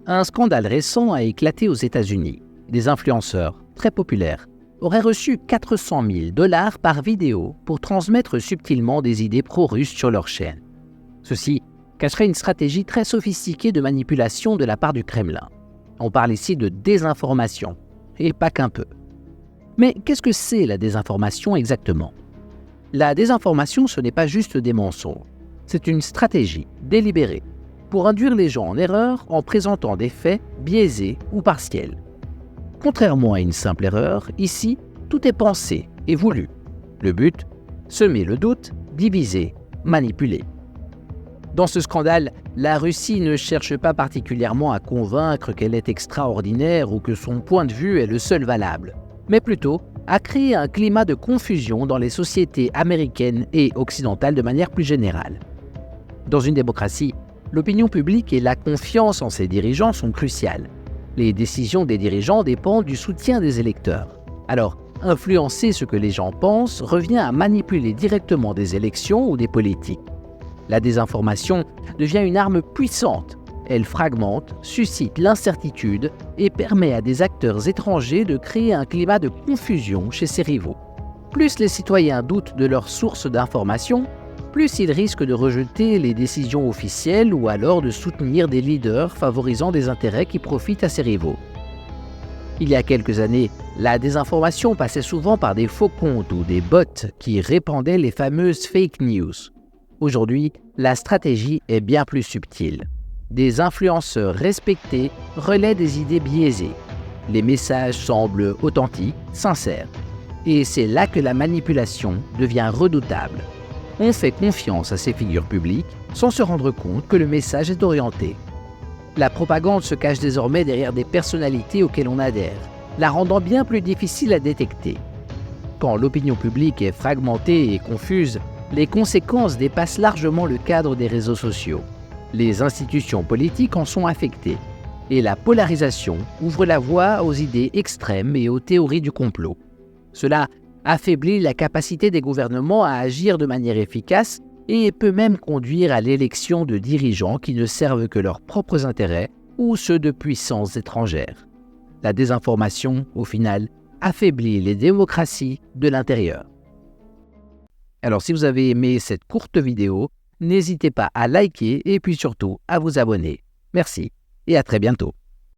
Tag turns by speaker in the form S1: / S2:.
S1: Un scandale récent a éclaté aux États-Unis. Des influenceurs, très populaires, auraient reçu 400 000 $ par vidéo pour transmettre subtilement des idées pro-russes sur leur chaîne. Ceci cacherait une stratégie très sophistiquée de manipulation de la part du Kremlin. On parle ici de désinformation, et pas qu'un peu. Mais qu'est-ce que c'est la désinformation exactement ? La désinformation, ce n'est pas juste des mensonges. C'est une stratégie délibérée pour induire les gens en erreur en présentant des faits biaisés ou partiels. Contrairement à une simple erreur, ici, tout est pensé et voulu. Le but, semer le doute, diviser, manipuler. Dans ce scandale, la Russie ne cherche pas particulièrement à convaincre qu'elle est extraordinaire ou que son point de vue est le seul valable, mais plutôt à créer un climat de confusion dans les sociétés américaines et occidentales de manière plus générale. Dans une démocratie, l'opinion publique et la confiance en ses dirigeants sont cruciales. Les décisions des dirigeants dépendent du soutien des électeurs. Alors, influencer ce que les gens pensent revient à manipuler directement des élections ou des politiques. La désinformation devient une arme puissante. Elle fragmente, suscite l'incertitude et permet à des acteurs étrangers de créer un climat de confusion chez ses rivaux. Plus les citoyens doutent de leurs sources d'information, plus ils risquent de rejeter les décisions officielles ou alors de soutenir des leaders favorisant des intérêts qui profitent à ses rivaux. Il y a quelques années, la désinformation passait souvent par des faux comptes ou des bots qui répandaient les fameuses fake news. Aujourd'hui, la stratégie est bien plus subtile. Des influenceurs respectés relaient des idées biaisées. Les messages semblent authentiques, sincères. Et c'est là que la manipulation devient redoutable. On fait confiance à ces figures publiques sans se rendre compte que le message est orienté. La propagande se cache désormais derrière des personnalités auxquelles on adhère, la rendant bien plus difficile à détecter. Quand l'opinion publique est fragmentée et confuse, les conséquences dépassent largement le cadre des réseaux sociaux. Les institutions politiques en sont affectées, et la polarisation ouvre la voie aux idées extrêmes et aux théories du complot. Cela affaiblit la capacité des gouvernements à agir de manière efficace et peut même conduire à l'élection de dirigeants qui ne servent que leurs propres intérêts ou ceux de puissances étrangères. La désinformation, au final, affaiblit les démocraties de l'intérieur. Alors si vous avez aimé cette courte vidéo, n'hésitez pas à liker et puis surtout à vous abonner. Merci et à très bientôt.